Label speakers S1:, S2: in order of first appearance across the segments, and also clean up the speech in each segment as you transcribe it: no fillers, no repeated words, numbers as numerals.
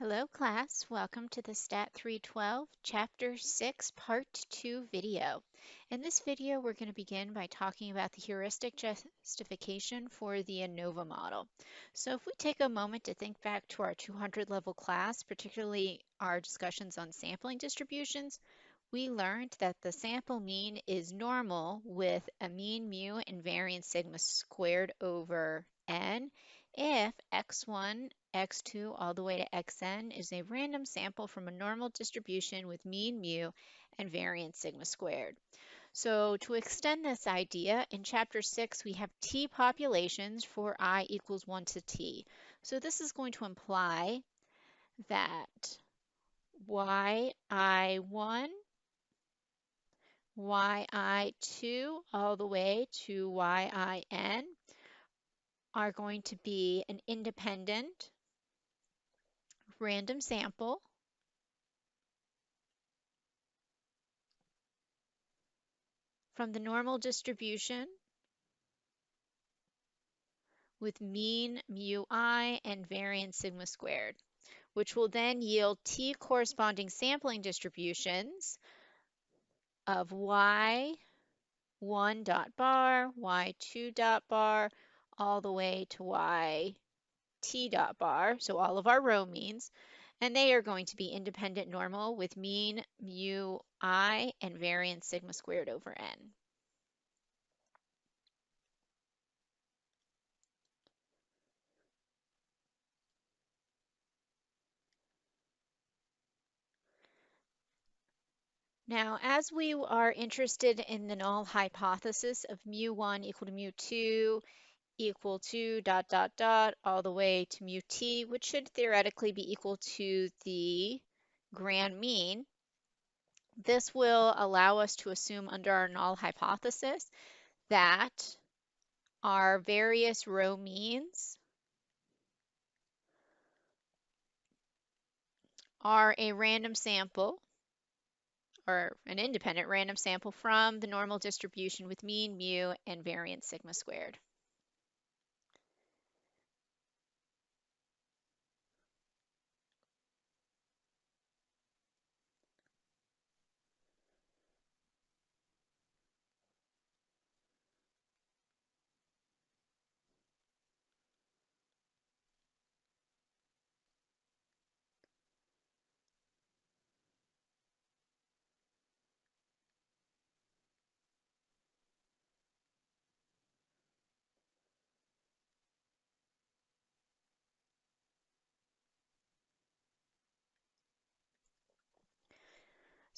S1: Hello class, welcome to the Stat 312 Chapter 6 Part 2 video. In this video we're going to begin by talking about the heuristic justification for the ANOVA model. So if we take a moment to think back to our 200 level class, particularly our discussions on sampling distributions, we learned that the sample mean is normal with a mean mu and variance sigma squared over n if x1, x2, all the way to xn is a random sample from a normal distribution with mean mu and variance sigma squared. So to extend this idea, in chapter 6 we have t populations for I equals 1 to t. So this is going to imply that yi1 yi2 all the way to yin are going to be an independent random sample from the normal distribution with mean mu I and variance sigma squared, which will then yield t corresponding sampling distributions of y1 dot bar, y2 dot bar, all the way to t dot bar, so all of our row means, and they are going to be independent normal with mean mu I and variance sigma squared over n. Now, as we are interested in the null hypothesis of mu1 equal to mu2 equal to dot dot dot all the way to mu t, which should theoretically be equal to the grand mean, this will allow us to assume under our null hypothesis that our various row means are a random sample or an independent random sample from the normal distribution with mean mu and variance sigma squared.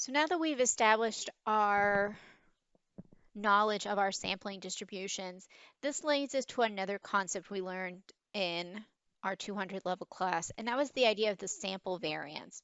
S1: So now that we've established our knowledge of our sampling distributions, this leads us to another concept we learned in our 200 level class, and that was the idea of the sample variance.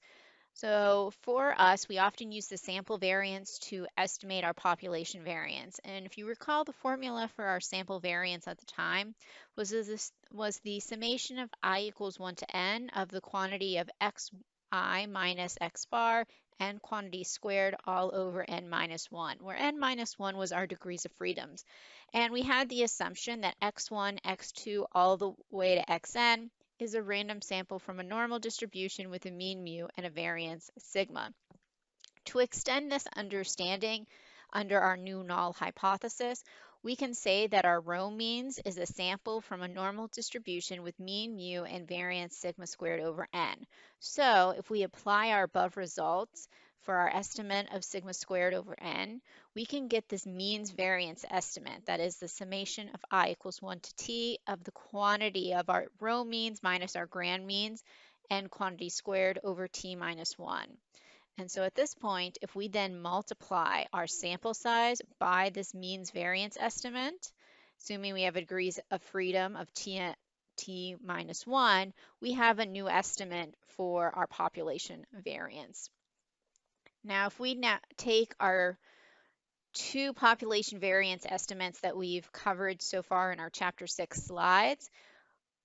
S1: So for us, we often use the sample variance to estimate our population variance. And if you recall, the formula for our sample variance at the time was the summation of I equals 1 to n of the quantity of xi minus x bar and quantity squared all over n minus 1, where n minus 1 was our degrees of freedoms. And we had the assumption that x1, x2, all the way to xn is a random sample from a normal distribution with a mean mu and a variance sigma. To extend this understanding under our new null hypothesis, we can say that our row means is a sample from a normal distribution with mean mu and variance sigma squared over n. So if we apply our above results for our estimate of sigma squared over n, we can get this means variance estimate, that is the summation of I equals 1 to t of the quantity of our row means minus our grand means and quantity squared over t minus 1. And so at this point, if we then multiply our sample size by this means variance estimate, assuming we have a degrees of freedom of t minus 1, we have a new estimate for our population variance. Now, if we now take our two population variance estimates that we've covered so far in our chapter 6 slides,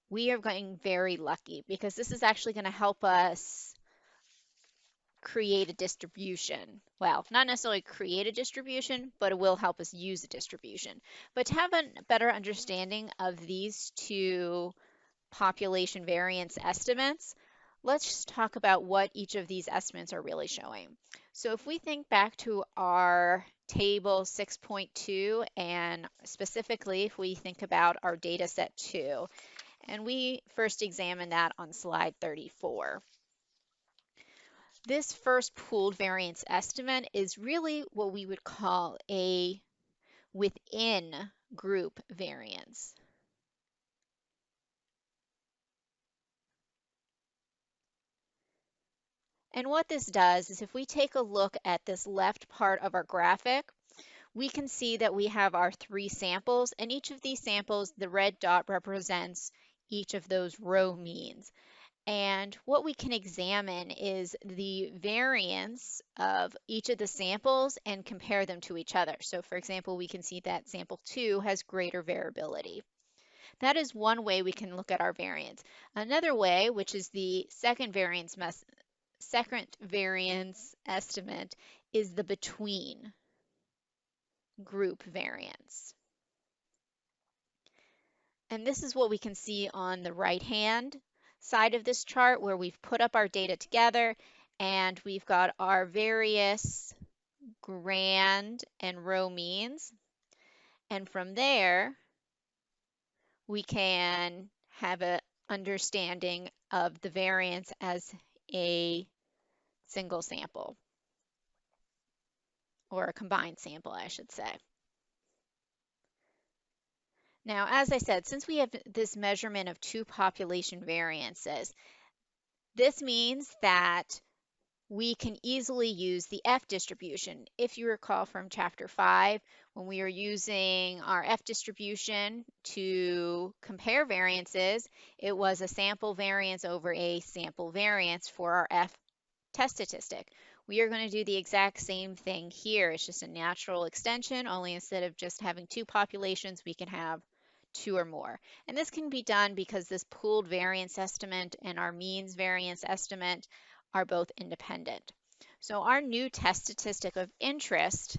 S1: we are getting very lucky because this is actually going to help us create a distribution. Well, not necessarily create a distribution, but it will help us use a distribution. But to have a better understanding of these two population variance estimates, let's just talk about what each of these estimates are really showing. So if we think back to our table 6.2, and specifically if we think about our data set 2, and we first examine that on slide 34. This first pooled variance estimate is really what we would call a within group variance. And what this does is if we take a look at this left part of our graphic, we can see that we have our 3 samples, and each of these samples, the red dot represents each of those row means. And what we can examine is the variance of each of the samples and compare them to each other. So for example, we can see that sample 2 has greater variability. That is one way we can look at our variance. Another way, which is the second variance estimate, is the between group variance. And this is what we can see on the right-hand side of this chart, where we've put up our data together and we've got our various grand and row means. And from there, we can have an understanding of the variance as a single sample, or a combined sample, I should say. Now, as I said, since we have this measurement of 2 population variances, this means that we can easily use the F distribution. If you recall from chapter 5, when we were using our F distribution to compare variances, it was a sample variance over a sample variance for our F test statistic. We are going to do the exact same thing here. It's just a natural extension, only instead of just having 2 populations, we can have 2 or more. And this can be done because this pooled variance estimate and our means variance estimate are both independent. So our new test statistic of interest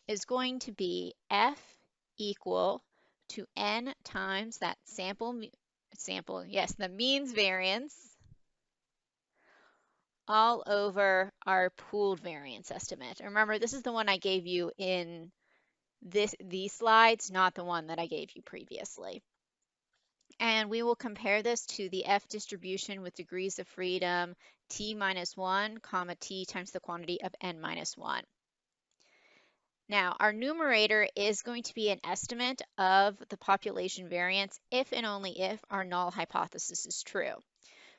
S1: is going to be F equal to N times that the means variance all over our pooled variance estimate. Remember, this is the one I gave you in these slides, not the one that I gave you previously. And we will compare this to the F distribution with degrees of freedom t minus 1, comma t times the quantity of n minus 1. Now, our numerator is going to be an estimate of the population variance if and only if our null hypothesis is true.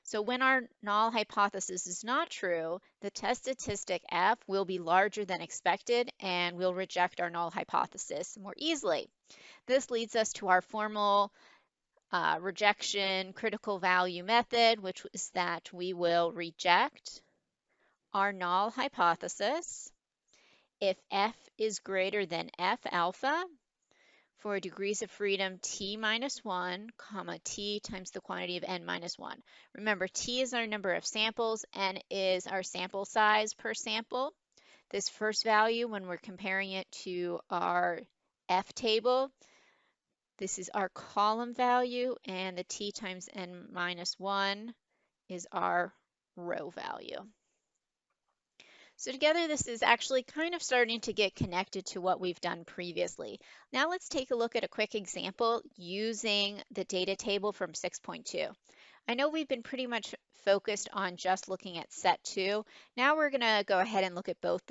S1: So when our null hypothesis is not true, the test statistic F will be larger than expected and we'll reject our null hypothesis more easily. This leads us to our formal rejection critical value method, which is that we will reject our null hypothesis if F is greater than F alpha for degrees of freedom t minus 1, comma t times the quantity of n minus 1. Remember, t is our number of samples, n is our sample size per sample. This first value, when we're comparing it to our F table, this is our column value, and the t times n minus 1 is our row value. So together, this is actually kind of starting to get connected to what we've done previously. Now let's take a look at a quick example using the data table from 6.2. I know we've been pretty much focused on just looking at set 2. Now we're going to go ahead and look at both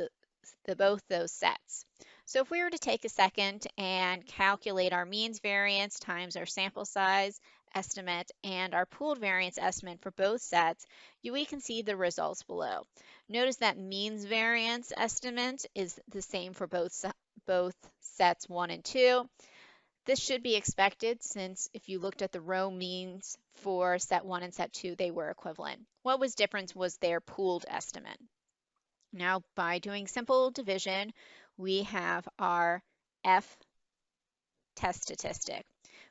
S1: those sets. So if we were to take a second and calculate our means variance times our sample size estimate and our pooled variance estimate for both sets, we can see the results below. Notice that means variance estimate is the same for both sets 1 and 2. This should be expected since if you looked at the row means for set 1 and set 2, they were equivalent. What was different was their pooled estimate. Now, by doing simple division, we have our F test statistic.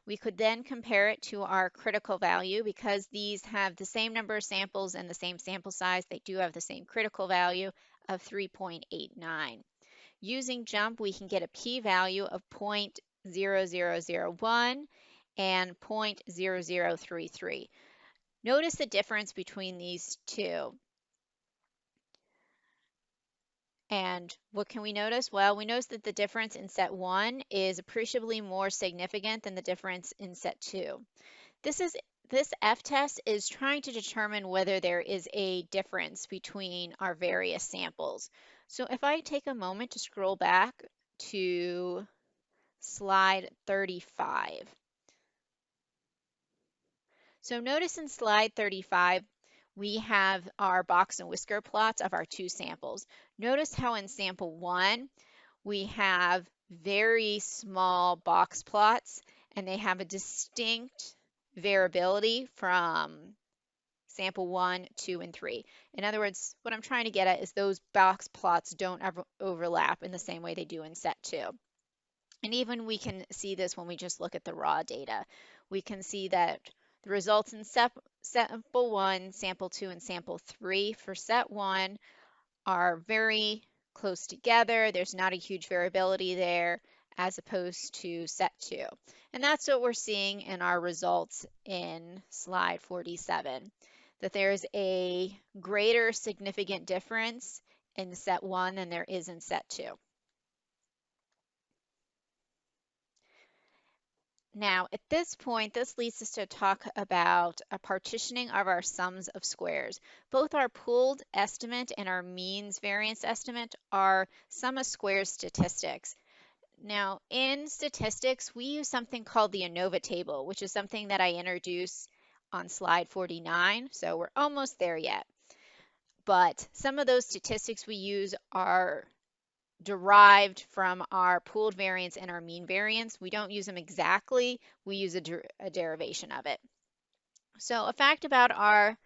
S1: We could then compare it to our critical value because these have the same number of samples and the same sample size. They do have the same critical value of 3.89. Using JMP, we can get a p-value of 0.0001 and 0.0033. Notice the difference between these two. And what can we notice? Well, we notice that the difference in set 1 is appreciably more significant than the difference in set 2. This F-test is trying to determine whether there is a difference between our various samples. So if I take a moment to scroll back to slide 35. So notice in slide 35, we have our box and whisker plots of our two samples. Notice how in sample 1, we have very small box plots, and they have a distinct variability from sample 1, 2, and 3. In other words, what I'm trying to get at is those box plots don't ever overlap in the same way they do in set 2. And even we can see this when we just look at the raw data. We can see that the results in sample 1, sample 2, and sample 3 for set 1 are very close together. There's not a huge variability there as opposed to set 2. And that's what we're seeing in our results in slide 47, that there's a greater significant difference in set 1 than there is in set 2. Now, at this point, this leads us to talk about a partitioning of our sums of squares. Both our pooled estimate and our means variance estimate are sum of squares statistics. Now, in statistics, we use something called the ANOVA table, which is something that I introduce on slide 49, so we're almost there yet. But some of those statistics we use are derived from our pooled variance and our mean variance. We don't use them exactly, we use a derivation of it. So a fact about our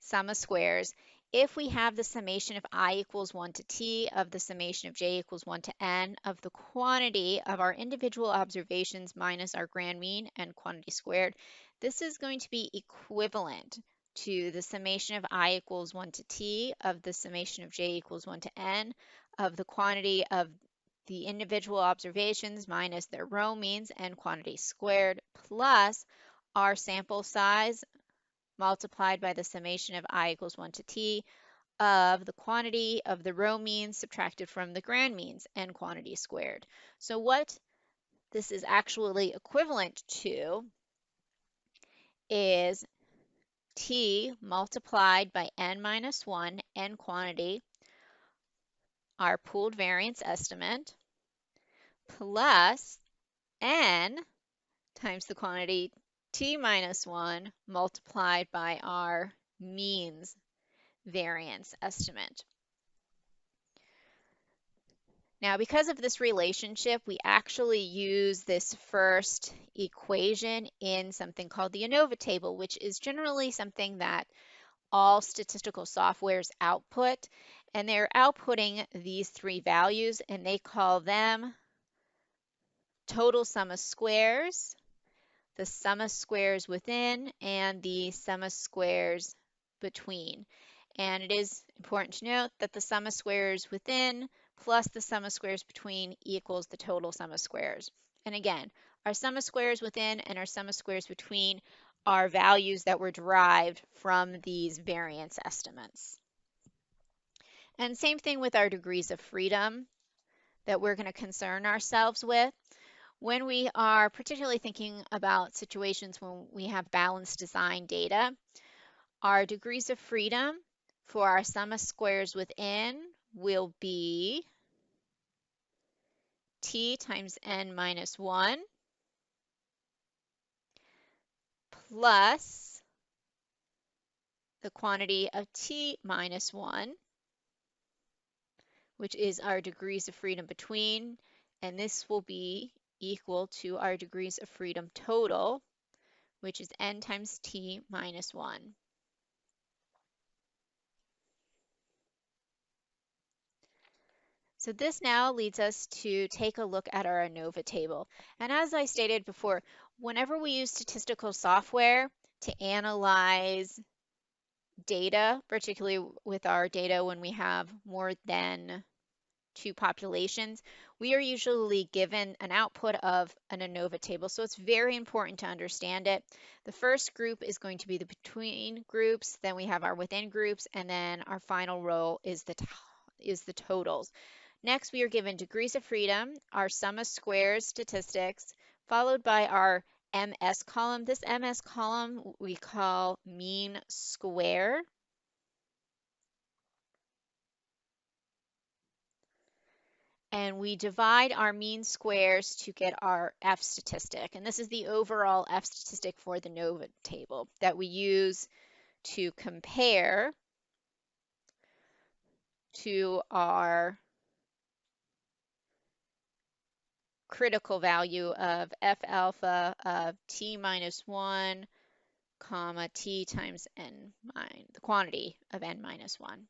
S1: sum of squares, if we have the summation of I equals 1 to t of the summation of j equals 1 to n of the quantity of our individual observations minus our grand mean and quantity squared, this is going to be equivalent to the summation of I equals 1 to t of the summation of j equals 1 to n of the quantity of the individual observations minus their row means and quantity squared plus our sample size multiplied by the summation of I equals 1 to t of the quantity of the row means subtracted from the grand means and quantity squared. So what this is actually equivalent to is t multiplied by n minus 1, n quantity, our pooled variance estimate, plus n times the quantity t minus 1 multiplied by our means variance estimate. Now, because of this relationship, we actually use this first equation in something called the ANOVA table, which is generally something that all statistical softwares output. And they're outputting these three values, and they call them total sum of squares, the sum of squares within, and the sum of squares between. And it is important to note that the sum of squares within plus the sum of squares between equals the total sum of squares. And again, our sum of squares within and our sum of squares between are values that were derived from these variance estimates. And same thing with our degrees of freedom that we're going to concern ourselves with. When we are particularly thinking about situations when we have balanced design data, our degrees of freedom for our sum of squares within will be t times n minus 1 plus the quantity of t minus 1, which is our degrees of freedom between, and this will be equal to our degrees of freedom total, which is n times t minus 1. So this now leads us to take a look at our ANOVA table. And as I stated before, whenever we use statistical software to analyze data, particularly with our data when we have more than two populations, we are usually given an output of an ANOVA table. So it's very important to understand it. The first group is going to be the between groups, then we have our within groups, and then our final row is the totals. Next, we are given degrees of freedom, our sum of squares statistics, followed by our MS column. This MS column we call mean square. And we divide our mean squares to get our F statistic. And this is the overall F statistic for the ANOVA table that we use to compare to our critical value of F alpha of T minus 1, comma, T times N, the quantity of N minus 1.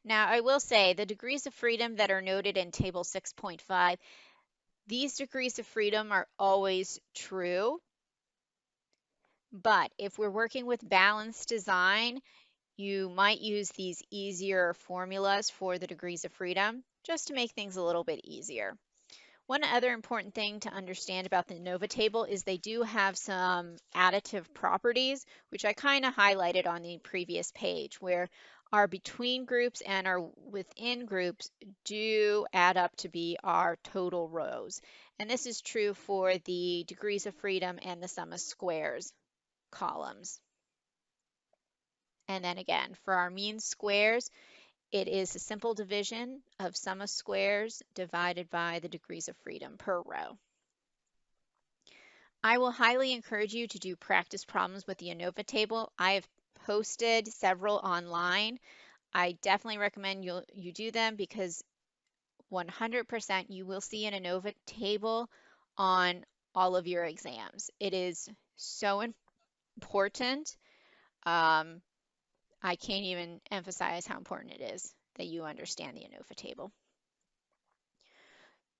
S1: Now, I will say the degrees of freedom that are noted in table 6.5, these degrees of freedom are always true. But if we're working with balanced design, you might use these easier formulas for the degrees of freedom just to make things a little bit easier. One other important thing to understand about the ANOVA table is they do have some additive properties, which I kind of highlighted on the previous page, where our between groups and our within groups do add up to be our total rows. And this is true for the degrees of freedom and the sum of squares columns. And then again, for our mean squares, it is a simple division of sum of squares divided by the degrees of freedom per row. I will highly encourage you to do practice problems with the ANOVA table. I have posted several online. I definitely recommend you do them because 100% you will see an ANOVA table on all of your exams. It is so important. I can't even emphasize how important it is that you understand the ANOVA table.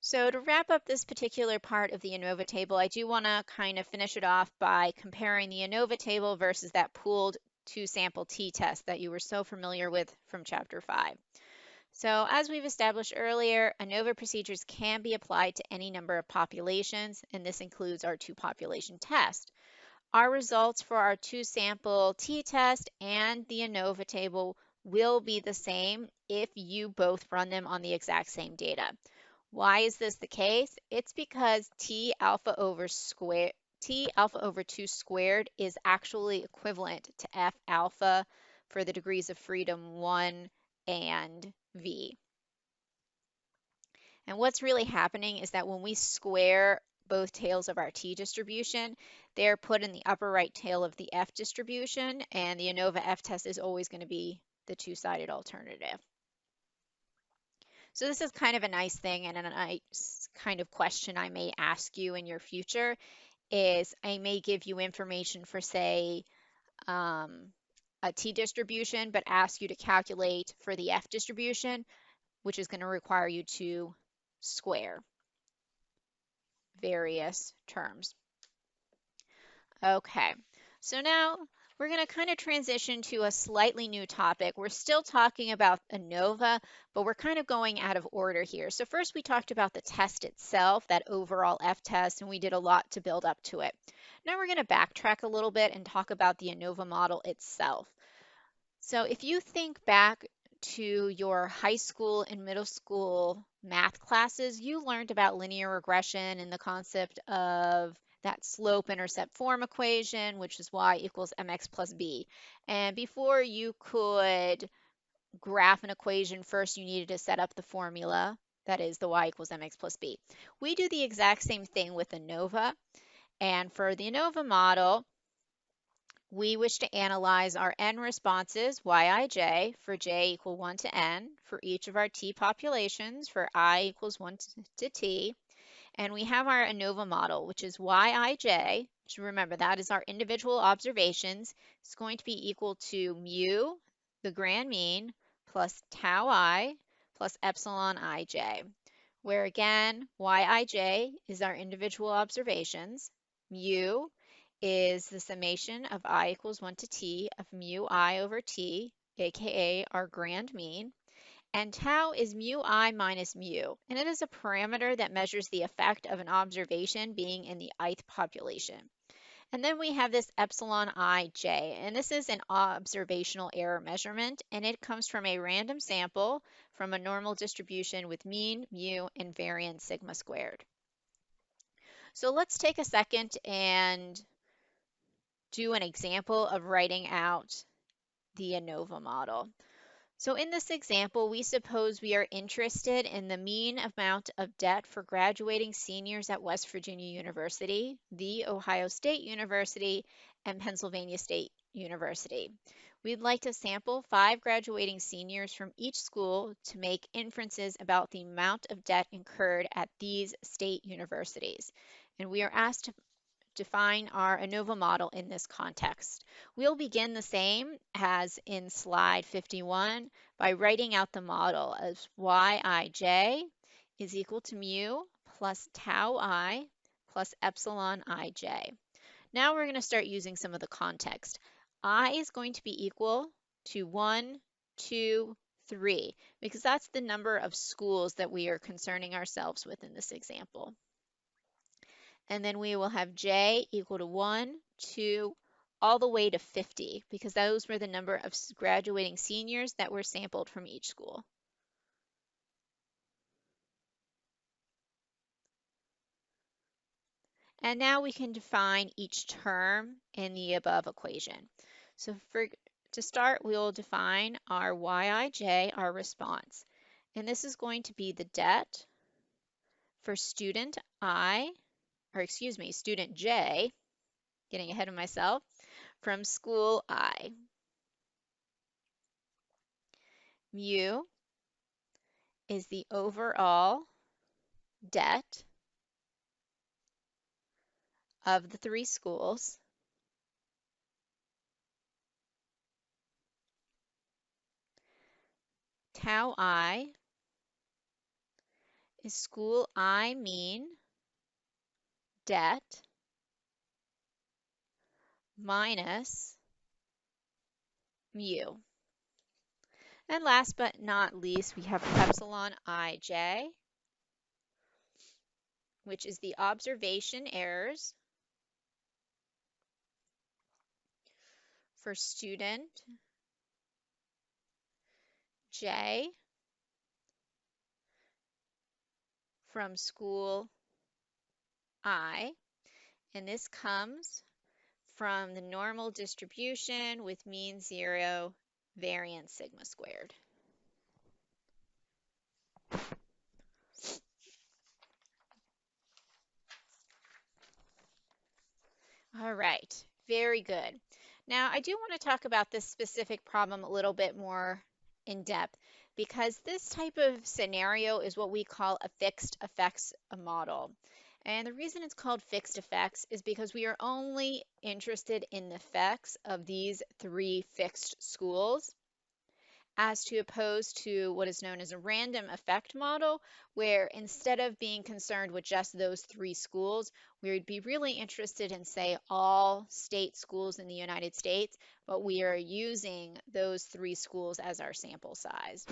S1: So to wrap up this particular part of the ANOVA table, I do want to kind of finish it off by comparing the ANOVA table versus that pooled two-sample t-test that you were so familiar with from Chapter 5. So as we've established earlier, ANOVA procedures can be applied to any number of populations, and this includes our two-population test. Our results for our two-sample t-test and the ANOVA table will be the same if you both run them on the exact same data. Why is this the case? It's because T alpha over 2 squared is actually equivalent to F alpha for the degrees of freedom 1 and V. And what's really happening is that when we square both tails of our T distribution, they're put in the upper right tail of the F distribution, and the ANOVA F test is always going to be the two-sided alternative. So this is kind of a nice thing, and a nice kind of question I may ask you in your future is I may give you information for, say, a T distribution, but ask you to calculate for the F distribution, which is going to require you to square various terms. Okay, so now we're going to kind of transition to a slightly new topic. We're still talking about ANOVA, but we're kind of going out of order here. So first we talked about the test itself, that overall F test, and we did a lot to build up to it. Now we're going to backtrack a little bit and talk about the ANOVA model itself. So if you think back to your high school and middle school math classes, you learned about linear regression and the concept of that slope-intercept form equation, which is y equals mx plus b. And before you could graph an equation, first you needed to set up the formula, that is the y equals mx plus b. We do the exact same thing with ANOVA. And for the ANOVA model, we wish to analyze our n responses, yij, for j equal 1 to n, for each of our t populations, for I equals 1 to t. And we have our ANOVA model, which is yij, which remember that is our individual observations. It's going to be equal to mu, the grand mean, plus tau I, plus epsilon ij, where again, yij is our individual observations, mu is the summation of I equals 1 to t of mu I over t, aka our grand mean, And tau is mu I minus mu, and it is a parameter that measures the effect of an observation being in the ith population. And then we have this epsilon ij, and this is an observational error measurement, and it comes from a random sample from a normal distribution with mean, mu, and variance sigma squared. So let's take a second and do an example of writing out the ANOVA model. So in this example, we suppose we are interested in the mean amount of debt for graduating seniors at West Virginia University, The Ohio State University, and Pennsylvania State University. We'd like to sample 5 graduating seniors from each school to make inferences about the amount of debt incurred at these state universities. And we are asked to define our ANOVA model in this context. We'll begin the same as in slide 51 by writing out the model as Yij is equal to mu plus tau I plus epsilon ij. Now we're going to start using some of the context. I is going to be equal to 1, 2, 3, because that's the number of schools that we are concerning ourselves with in this example. And then we will have j equal to 1, 2, all the way to 50, because those were the number of graduating seniors that were sampled from each school. And now we can define each term in the above equation. So to start, we will define our Yij, our response. And this is going to be the debt for student student J, getting ahead of myself, from school I. Mu is the overall debt of the 3 schools. Tau I is school I mean debt minus mu. And last but not least, we have epsilon ij, which is the observation errors for student J from school I, and this comes from the normal distribution with mean 0, variance sigma squared. All right, very good. Now, I do want to talk about this specific problem a little bit more in depth, because this type of scenario is what we call a fixed effects model. And the reason it's called fixed effects is because we are only interested in the effects of these 3 fixed schools, as to opposed to what is known as a random effect model, where instead of being concerned with just those 3 schools, we would be really interested in, say, all state schools in the United States, but we are using those 3 schools as our sample size.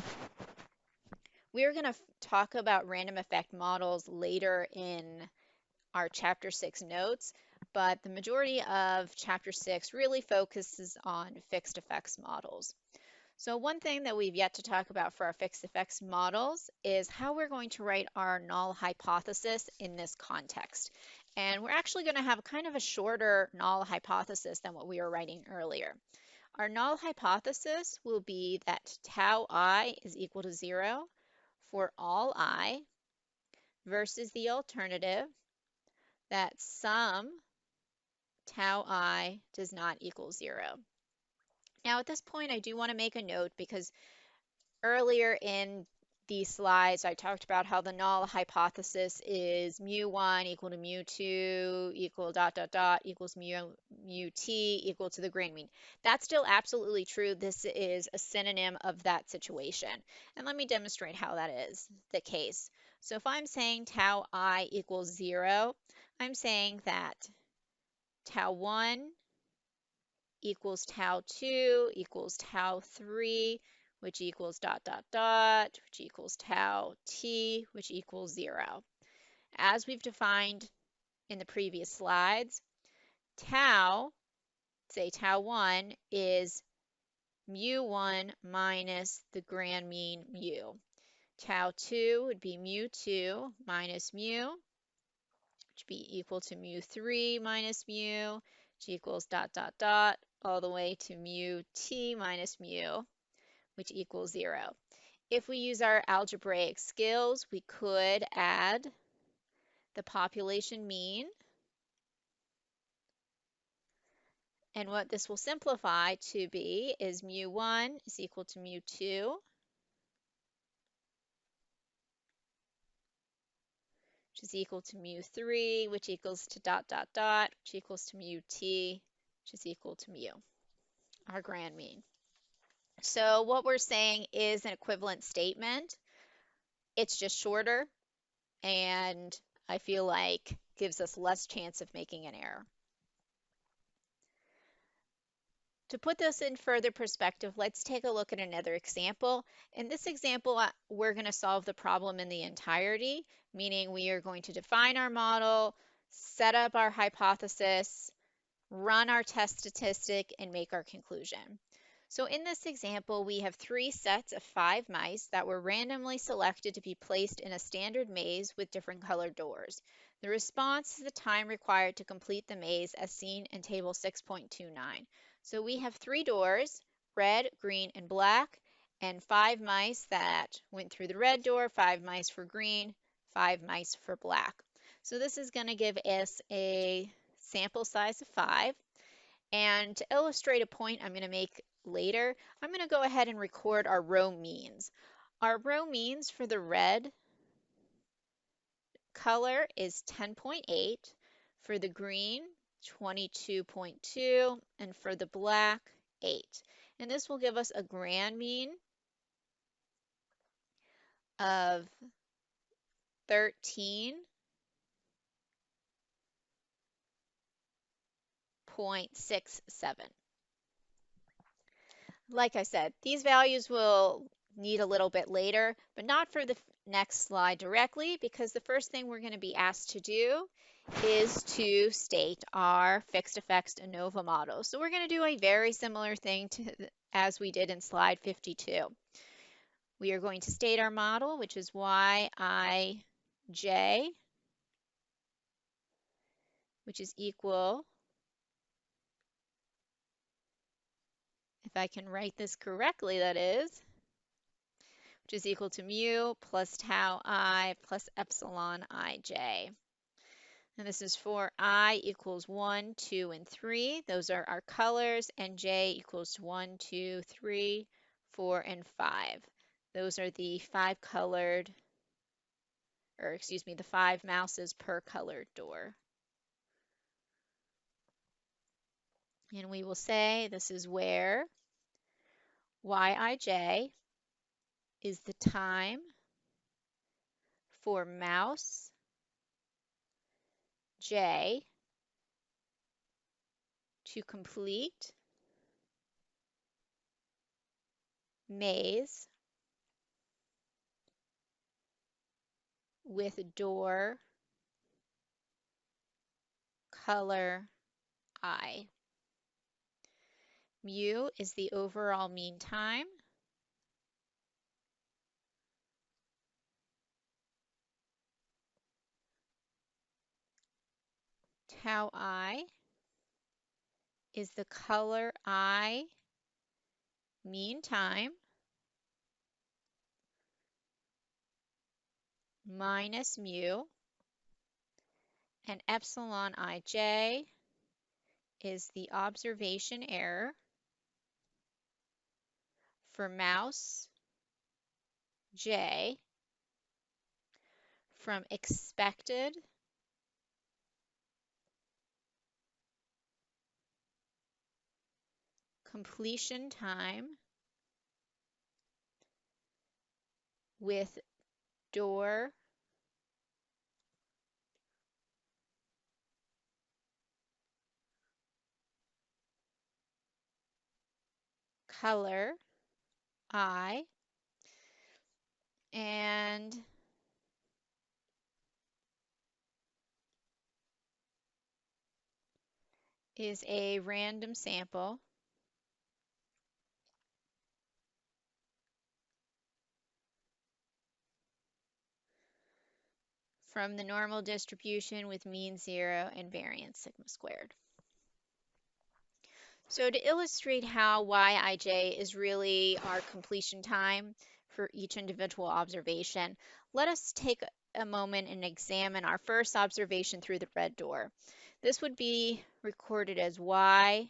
S1: We are going to talk about random effect models later in our Chapter 6 notes, but the majority of Chapter 6 really focuses on fixed effects models. So one thing that we've yet to talk about for our fixed effects models is how we're going to write our null hypothesis in this context. And we're actually going to have kind of a shorter null hypothesis than what we were writing earlier. Our null hypothesis will be that tau I is equal to 0 for all I, versus the alternative that some tau I does not equal 0. Now at this point, I do want to make a note, because earlier in these slides, I talked about how the null hypothesis is mu1 equal to mu2 equal ... equals mu t equal to the grand mean. That's still absolutely true. This is a synonym of that situation. And let me demonstrate how that is the case. So if I'm saying tau I equals 0, I'm saying that tau 1 equals tau 2 equals tau 3, which equals dot, dot, dot, which equals tau t, which equals 0. As we've defined in the previous slides, tau, say tau 1, is mu1 minus the grand mean mu. Tau 2 would be mu2 minus mu, which would be equal to mu3 minus mu, which equals dot, dot, dot, all the way to mu t minus mu, which equals 0. If we use our algebraic skills, we could add the population mean. And what this will simplify to be is mu1 is equal to mu2, which is equal to mu3, which equals to dot, dot, dot, which equals to mu-t, which is equal to mu, our grand mean. So what we're saying is an equivalent statement. It's just shorter, and I feel like gives us less chance of making an error. To put this in further perspective, let's take a look at another example. In this example, we're going to solve the problem in the entirety, meaning we are going to define our model, set up our hypothesis, run our test statistic, and make our conclusion. So in this example, we have 3 sets of 5 mice that were randomly selected to be placed in a standard maze with different colored doors. The response is the time required to complete the maze as seen in table 6.29. So we have 3 doors, red, green, and black, and 5 mice that went through the red door, 5 mice for green, 5 mice for black. So this is going to give us a sample size of 5. And to illustrate a point I'm going to make later, I'm going to go ahead and record our row means. Our row means for the red color is 10.8, for the green 22.2, and for the black 8. And this will give us a grand mean of 13.67. Like I said, these values will need a little bit later, but not for the next slide directly, because the first thing we're going to be asked to do is to state our fixed effects ANOVA model. So we're going to do a very similar thing as we did in slide 52. We are going to state our model, which is Yij, which is equal, if I can write this correctly, that is, which is equal to mu plus tau I plus epsilon ij. And this is for I equals 1, 2, and 3. Those are our colors, and j equals 1, 2, 3, 4, and 5. Those are the 5 colored, or excuse me, the 5 mouses per colored door. And we will say this is where Yij is the time for mouse j to complete maze with door color I. Mu is the overall mean time. Tau I is the color I mean time minus mu, and epsilon ij is the observation error for mouse j from expected completion time with door color I, and is a random sample from the normal distribution with mean 0 and variance sigma squared. So to illustrate how Yij is really our completion time for each individual observation, let us take a moment and examine our first observation through the red door. This would be recorded as Y11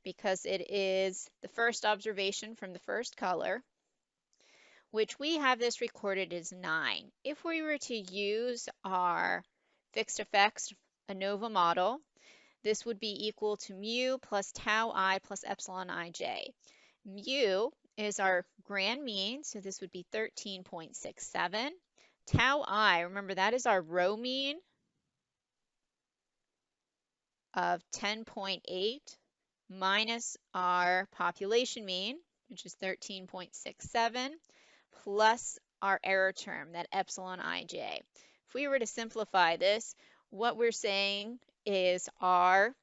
S1: because it is the first observation from the first color, which we have this recorded as 9. If we were to use our fixed effects ANOVA model, this would be equal to mu plus tau I plus epsilon ij. Mu is our grand mean, so this would be 13.67. Tau I, remember that is our row mean of 10.8 minus our population mean, which is 13.67, plus our error term, that epsilon ij. If we were to simplify this, what we're saying is our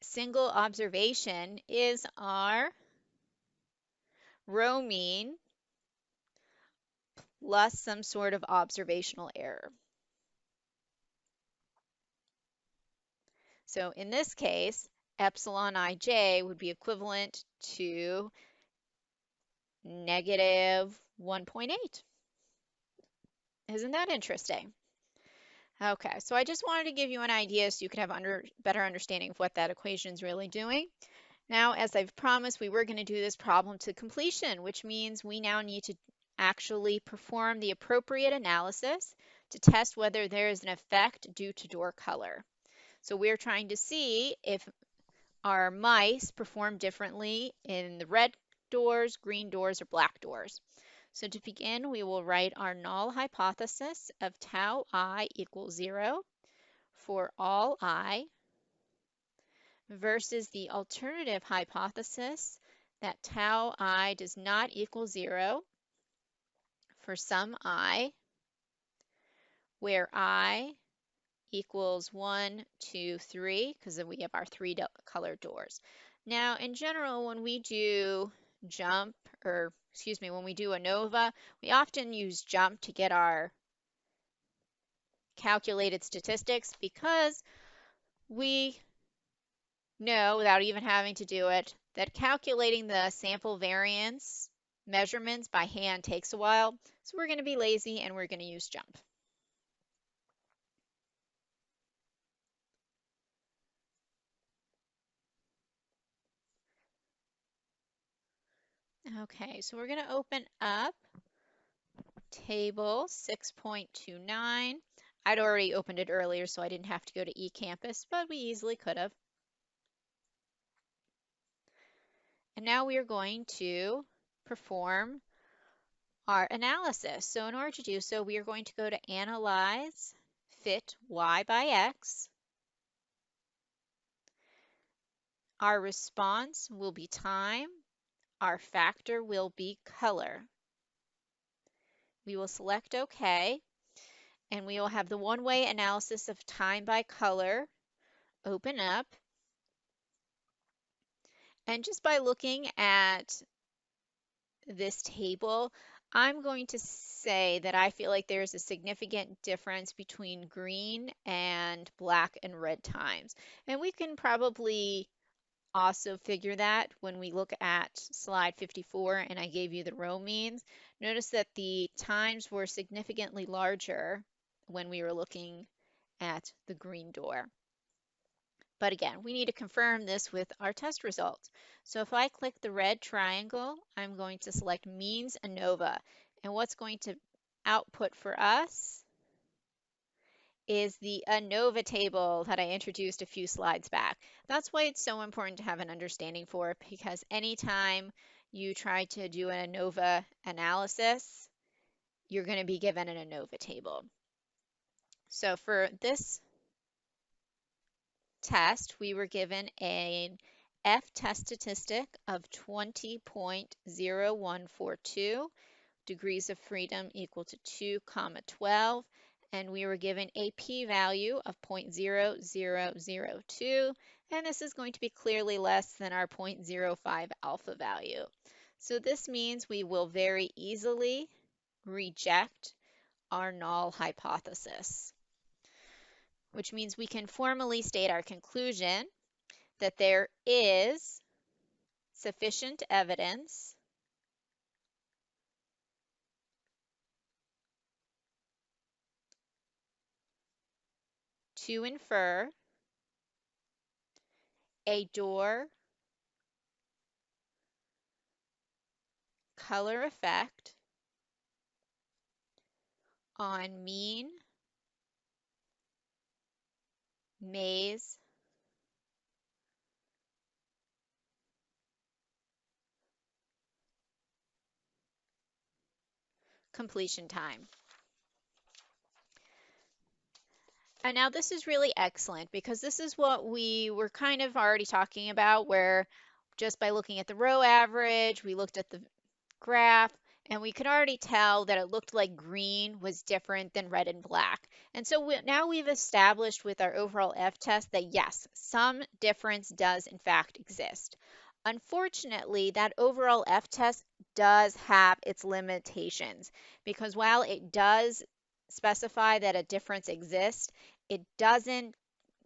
S1: single observation is our row mean plus some sort of observational error. So in this case, epsilon ij would be equivalent to negative 1.8. Isn't that interesting? Okay, so I just wanted to give you an idea so you could have better understanding of what that equation is really doing. Now, as I've promised, we were going to do this problem to completion, which means we now need to actually perform the appropriate analysis to test whether there is an effect due to door color. So we're trying to see if our mice perform differently in the red doors, green doors, or black doors. So to begin, we will write our null hypothesis of tau I equals 0 for all I versus the alternative hypothesis that tau I does not equal 0 for some I, where I equals 1, 2, 3, because we have our 3 colored doors. Now, in general, when we do JMP, or excuse me, when we do ANOVA, we often use JMP to get our calculated statistics because we know, without even having to do it, that calculating the sample variance measurements by hand takes a while. So we're going to be lazy and we're going to use JMP. Okay, so we're going to open up table 6.29. I'd already opened it earlier, so I didn't have to go to eCampus, but we easily could have. And now we are going to perform our analysis. So in order to do so, we are going to go to Analyze, Fit Y by X. Our response will be time. Our factor will be color. We will select OK, and we will have the one-way analysis of time by color open up. And just by looking at this table, I'm going to say that I feel like there's a significant difference between green and black and red times. And we can probably also figure that when we look at slide 54 and I gave you the row means. Notice that the times were significantly larger when we were looking at the green door. But again, we need to confirm this with our test results. So if I click the red triangle, I'm going to select means ANOVA. And what's going to output for us is the ANOVA table that I introduced a few slides back. That's why it's so important to have an understanding for it, because anytime you try to do an ANOVA analysis, you're going to be given an ANOVA table. So for this test, we were given an F-test statistic of 20.0142, degrees of freedom equal to 2, 12, and we were given a p-value of 0.0002, and this is going to be clearly less than our 0.05 alpha value. So this means we will very easily reject our null hypothesis, which means we can formally state our conclusion that there is sufficient evidence to infer a Dor color effect on mean maze completion time. And now this is really excellent because this is what we were kind of already talking about, where just by looking at the row average, we looked at the graph, and we could already tell that it looked like green was different than red and black. And so now we've established with our overall F-test that yes, some difference does in fact exist. Unfortunately, that overall F-test does have its limitations because while it does specify that a difference exists, it doesn't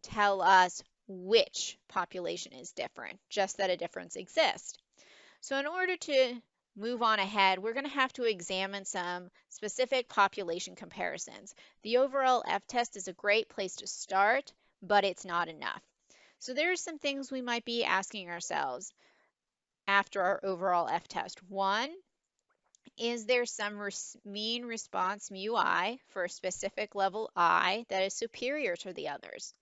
S1: tell us which population is different, just that a difference exists. So in order to move on ahead, we're going to have to examine some specific population comparisons. The overall F-test is a great place to start, but it's not enough. So there are some things we might be asking ourselves after our overall F-test. One, is there some mean response mu I for a specific level I that is superior to the others?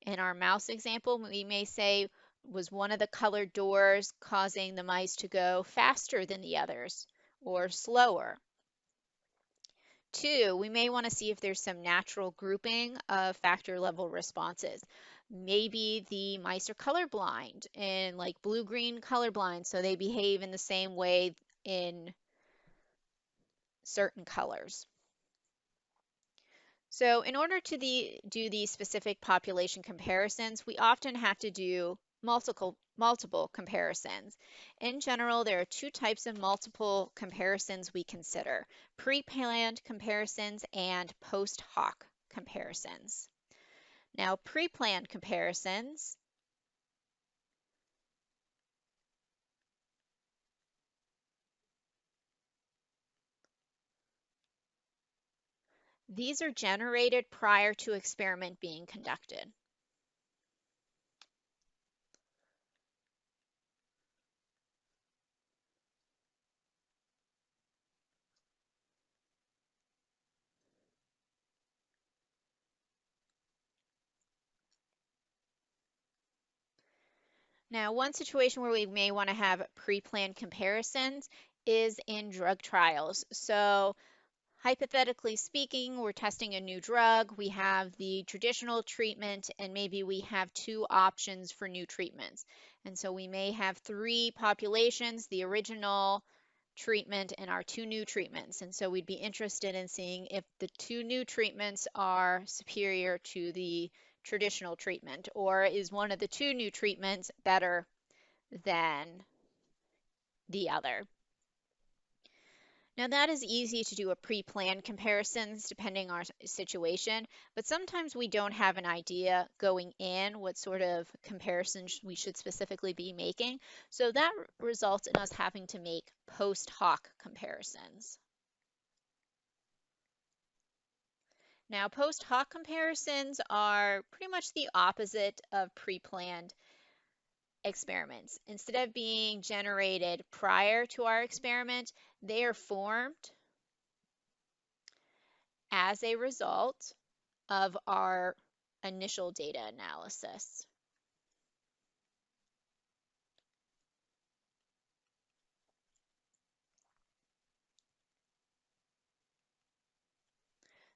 S1: In our mouse example, we may say, was one of the colored doors causing the mice to go faster than the others or slower? Two, we may want to see if there's some natural grouping of factor level responses. Maybe the mice are colorblind and like blue-green colorblind, so they behave in the same way in certain colors. So in order to do these specific population comparisons, we often have to do multiple comparisons. In general, there are two types of multiple comparisons we consider: pre-planned comparisons and post hoc comparisons. Now, pre-planned comparisons these are generated prior to experiment being conducted. Now, one situation where we may want to have pre-planned comparisons is in drug trials. So hypothetically speaking, we're testing a new drug. We have the traditional treatment, and maybe we have two options for new treatments. And so we may have three populations, the original treatment and our two new treatments. And so we'd be interested in seeing if the two new treatments are superior to the traditional treatment, or is one of the two new treatments better than the other. Now that is easy to do a pre-planned comparisons depending on our situation, but sometimes we don't have an idea going in what sort of comparisons we should specifically be making. So that results in us having to make post hoc comparisons. Now, post hoc comparisons are pretty much the opposite of pre-planned experiments. Instead of being generated prior to our experiment, they are formed as a result of our initial data analysis.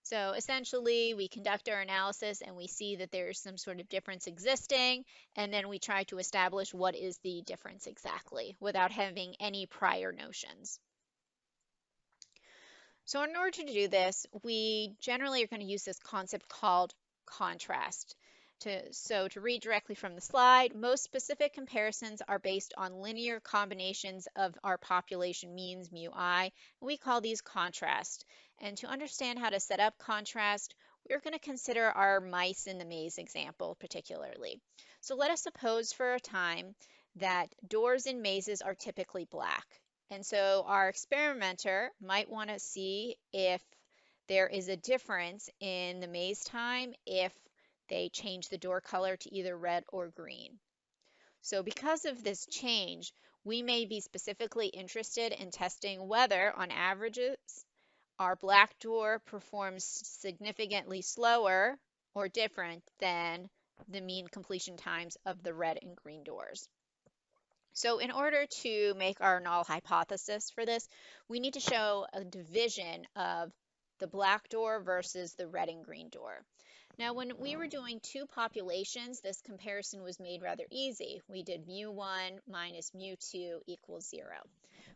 S1: So essentially, we conduct our analysis and we see that there's some sort of difference existing, and then we try to establish what is the difference exactly without having any prior notions. So in order to do this, we generally are going to use this concept called contrast. To read directly from the slide, most specific comparisons are based on linear combinations of our population means, mu I, and we call these contrast. And to understand how to set up contrast, we're going to consider our mice in the maze example particularly. So let us suppose for a time that doors in mazes are typically black. And so our experimenter might want to see if there is a difference in the maze time if they change the door color to either red or green. So because of this change, we may be specifically interested in testing whether, on averages, our black door performs significantly slower or different than the mean completion times of the red and green doors. So in order to make our null hypothesis for this, we need to show a division of the black door versus the red and green door. Now, when we were doing two populations, this comparison was made rather easy. We did mu1 minus mu2 equals 0.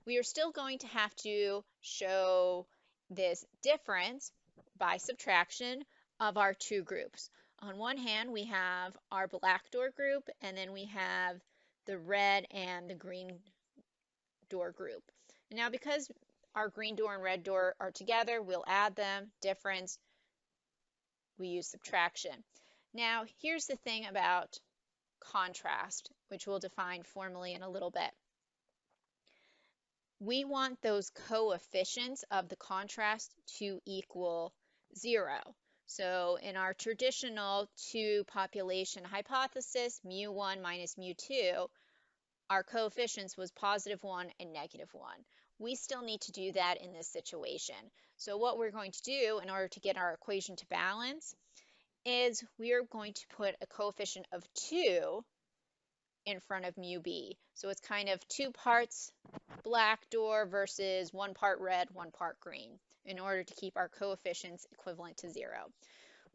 S1: We are still going to have to show this difference by subtraction of our two groups. On one hand, we have our black door group, and then we have the red and the green door group. And now because our green door and red door are together, we'll add them, difference, we use subtraction. Now here's the thing about contrast, which we'll define formally in a little bit. We want those coefficients of the contrast to equal 0. So in our traditional two population hypothesis, mu1 minus mu2, our coefficients was +1 and -1. We still need to do that in this situation. So what we're going to do in order to get our equation to balance is we are going to put a coefficient of 2 in front of mu b. So it's kind of 2 parts black door versus 1 part red, 1 part green in order to keep our coefficients equivalent to 0.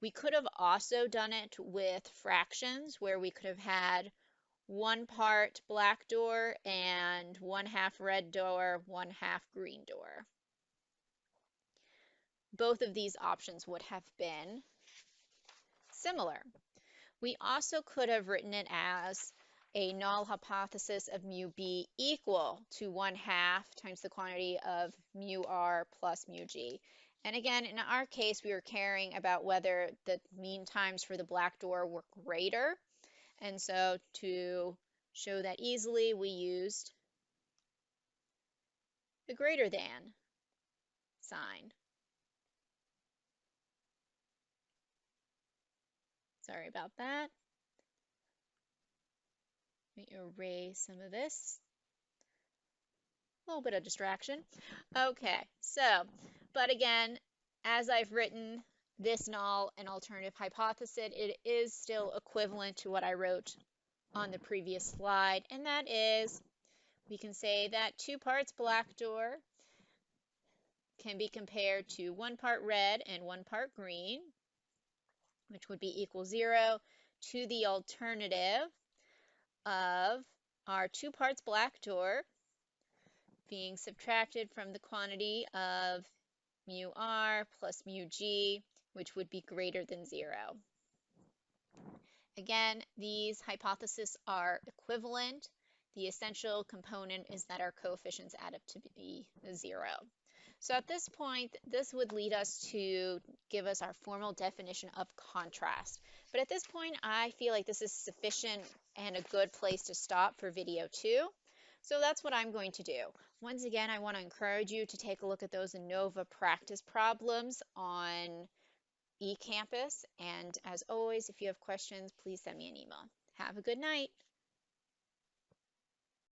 S1: We could have also done it with fractions where we could have had 1 part black door and 1/2 red door, 1/2 green door. Both of these options would have been similar. We also could have written it as a null hypothesis of mu b equal to 1/2 times the quantity of mu r plus mu g. And again, in our case, we were caring about whether the mean times for the black door were greater. And so to show that easily, we used the greater than sign. Sorry about that. Let me erase some of this. A little bit of distraction. Okay, so, but again, as I've written this null and alternative hypothesis, it is still equivalent to what I wrote on the previous slide, and that is, we can say that 2 parts black door can be compared to 1 part red and 1 part green, which would be equal 0 to the alternative of our 2 parts black door being subtracted from the quantity of mu r plus mu g, which would be greater than 0. Again, these hypotheses are equivalent. The essential component is that our coefficients add up to be 0. So at this point, this would lead us to give us our formal definition of contrast. But at this point, I feel like this is sufficient and a good place to stop for video 2. So that's what I'm going to do. Once again, I want to encourage you to take a look at those ANOVA practice problems on eCampus. And as always, if you have questions, please send me an email. Have a good night.